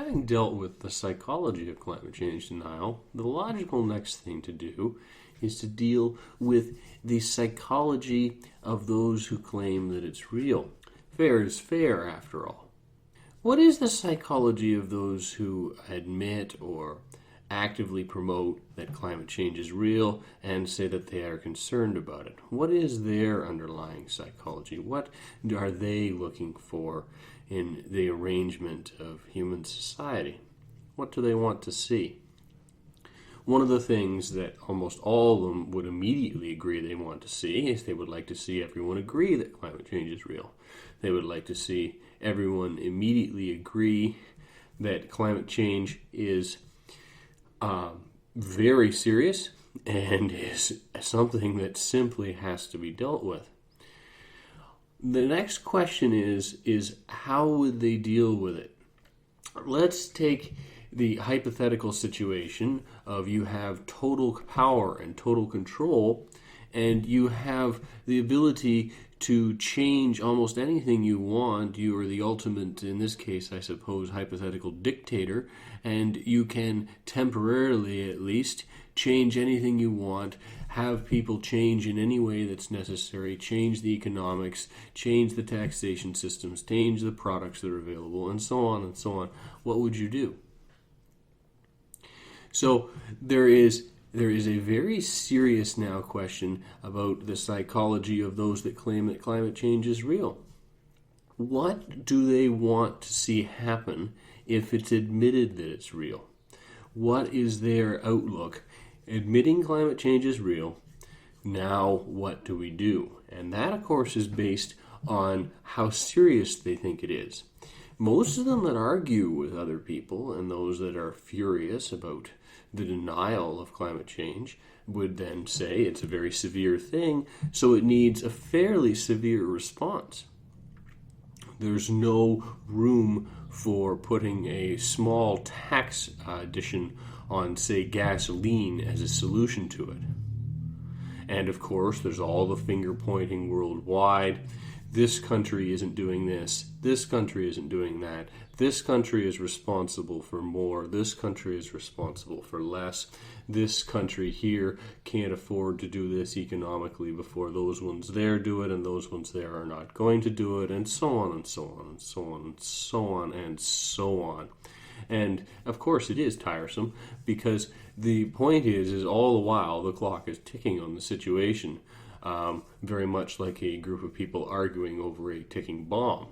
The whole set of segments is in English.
having dealt with the psychology of climate change denial, the logical next thing to do is to deal with the psychology of those who claim that it's real. Fair is fair, after all. What is the psychology of those who admit or actively promote that climate change is real and say that they are concerned about it? What is their underlying psychology? What are they looking for in the arrangement of human society? What do they want to see? One of the things that almost all of them would immediately agree they want to see is they would like to see everyone agree that climate change is real. They would like to see everyone immediately agree that climate change is very serious and is something that simply has to be dealt with. The next question is how would they deal with it? Let's take the hypothetical situation of you have total power and total control, and you have the ability to change almost anything you want. You are the ultimate, in this case, I suppose, hypothetical dictator, and you can temporarily, at least, change anything you want, have people change in any way that's necessary, change the economics, change the taxation systems, change the products that are available, and so on and so on. What would you do? So there is a very serious now question about the psychology of those that claim that climate change is real. What do they want to see happen if it's admitted that it's real? What is their outlook? Admitting climate change is real, now what do we do? And that, of course, is based on how serious they think it is. Most of them that argue with other people and those that are furious about the denial of climate change would then say it's a very severe thing, so it needs a fairly severe response. There's no room for putting a small tax addition on, say, gasoline as a solution to it. And of course, there's all the finger pointing worldwide. This country isn't doing this. This country isn't doing that. This country is responsible for more. This country is responsible for less. This country here can't afford to do this economically before those ones there do it, and those ones there are not going to do it, and so on and so on and so on and so on and so on. And of course it is tiresome, because the point is all the while the clock is ticking on the situation, very much like a group of people arguing over a ticking bomb.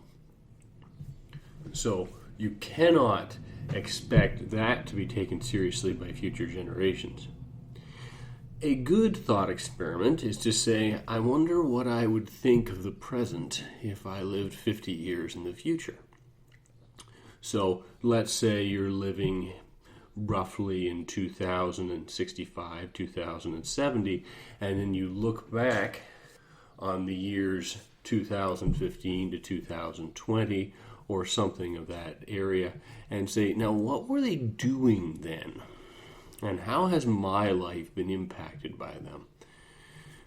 So you cannot expect that to be taken seriously by future generations. A good thought experiment is to say, I wonder what I would think of the present if I lived 50 years in the future. So let's say you're living roughly in 2065, 2070, and then you look back on the years 2015 to 2020 or something of that area and say, now what were they doing then? And how has my life been impacted by them?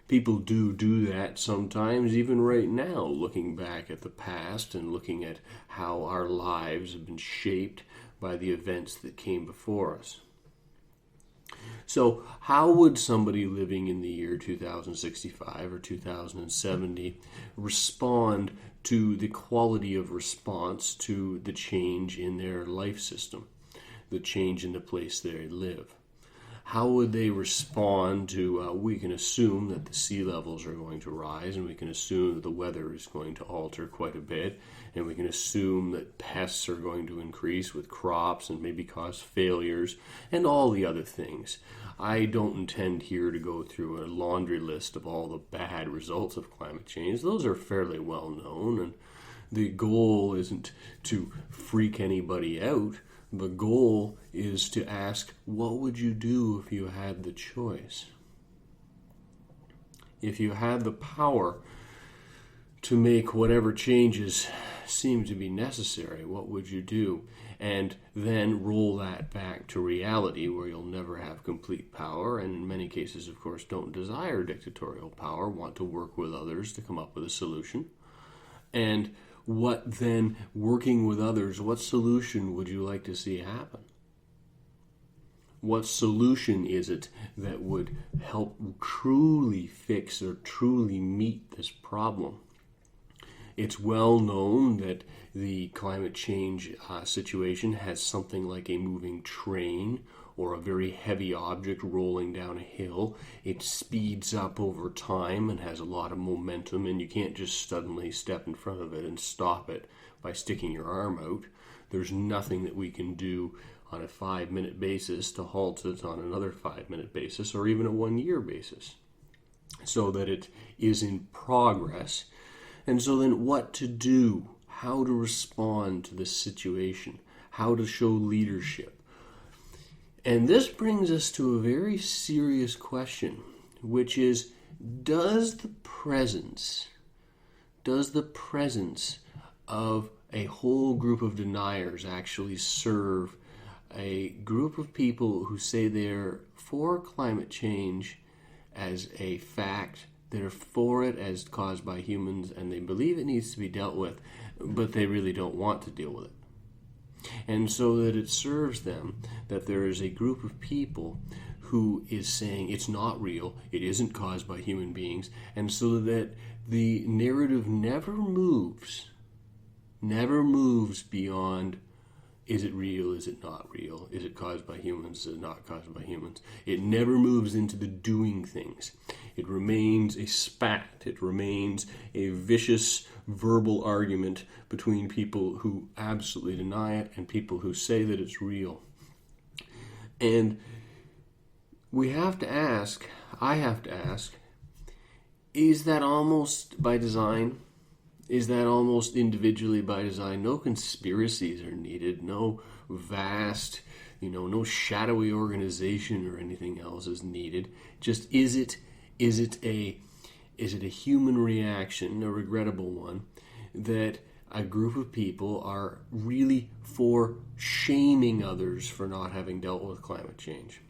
People do that sometimes, even right now, looking back at the past and looking at how our lives have been shaped by the events that came before us. So how would somebody living in the year 2065 or 2070 respond to the quality of response to the change in their life system, the change in the place they live? How would they respond to, we can assume that the sea levels are going to rise, and we can assume that the weather is going to alter quite a bit, and we can assume that pests are going to increase with crops and maybe cause failures, and all the other things. I don't intend here to go through a laundry list of all the bad results of climate change. Those are fairly well known, and the goal isn't to freak anybody out. The goal is to ask, what would you do if you had the choice? If you had the power to make whatever changes seem to be necessary, what would you do? And then roll that back to reality, where you'll never have complete power, and in many cases, of course, don't desire dictatorial power, want to work with others to come up with a solution. And what then, working with others, what solution would you like to see happen? What solution is it that would help truly fix or truly meet this problem? It's well known that the climate change situation has something like a moving train or a very heavy object rolling down a hill. It speeds up over time and has a lot of momentum, and you can't just suddenly step in front of it and stop it by sticking your arm out. There's nothing that we can do on a 5-minute basis to halt it on another 5-minute basis or even a 1-year basis, so that it is in progress. And so then what to do, how to respond to this situation, how to show leadership. And this brings us to a very serious question, which is, does the presence of a whole group of deniers actually serve a group of people who say they're for climate change as a fact, they're for it as caused by humans, and they believe it needs to be dealt with, but they really don't want to deal with it? And so that it serves them that there is a group of people who is saying it's not real, it isn't caused by human beings, and so that the narrative never moves beyond, is it real, is it not real, is it caused by humans, is it not caused by humans. It never moves into the doing things. It remains a spat, it remains a vicious verbal argument between people who absolutely deny it and people who say that it's real. And we have to ask, I have to ask, is that almost by design? Is that almost individually by design? No conspiracies are needed, no vast, no shadowy organization or anything else is needed. Just is it a human reaction, a regrettable one, that a group of people are really for shaming others for not having dealt with climate change?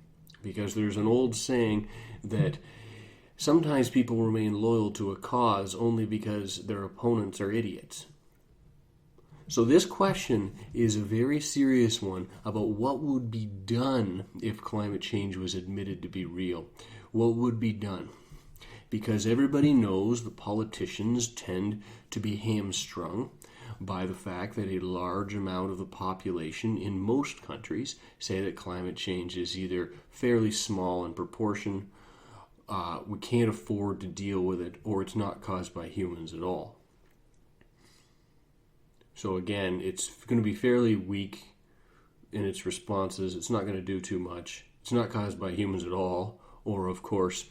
Because there's an old saying that sometimes people remain loyal to a cause only because their opponents are idiots. So this question is a very serious one about what would be done if climate change was admitted to be real. What would be done? Because everybody knows the politicians tend to be hamstrung by the fact that a large amount of the population in most countries say that climate change is either fairly small in proportion, we can't afford to deal with it, or it's not caused by humans at all. So again, it's going to be fairly weak in its responses. It's not going to do too much. It's not caused by humans at all. Or, of course,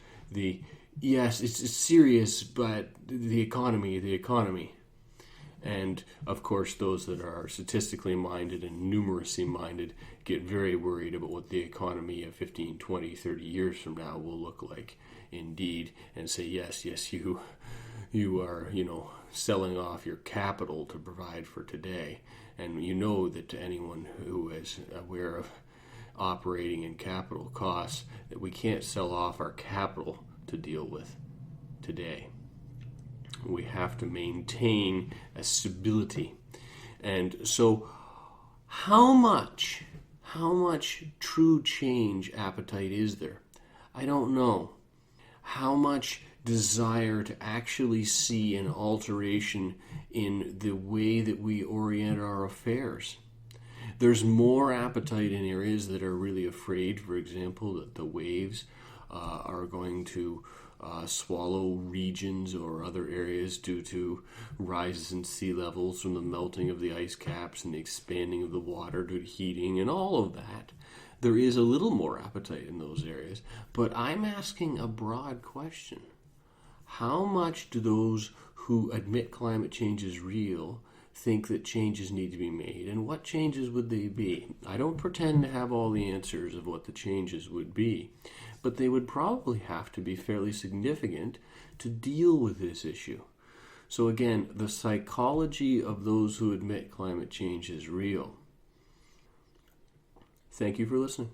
yes, it's serious, but the economy. And, of course, those that are statistically minded and numeracy minded get very worried about what the economy of 15, 20, 30 years from now will look like, indeed, and say, yes, you are, selling off your capital to provide for today. And you know that to anyone who is aware of operating in capital costs, that we can't sell off our capital to deal with today. We have to maintain a stability. And so how much true change appetite is there? I don't know. How much desire to actually see an alteration in the way that we orient our affairs? There's more appetite in areas that are really afraid, for example, that the waves are going to swallow regions or other areas due to rises in sea levels from the melting of the ice caps and the expanding of the water due to heating and all of that. There is a little more appetite in those areas, but I'm asking a broad question. How much do those who admit climate change is real think that changes need to be made, and what changes would they be? I don't pretend to have all the answers of what the changes would be, but they would probably have to be fairly significant to deal with this issue. So again, the psychology of those who admit climate change is real. Thank you for listening.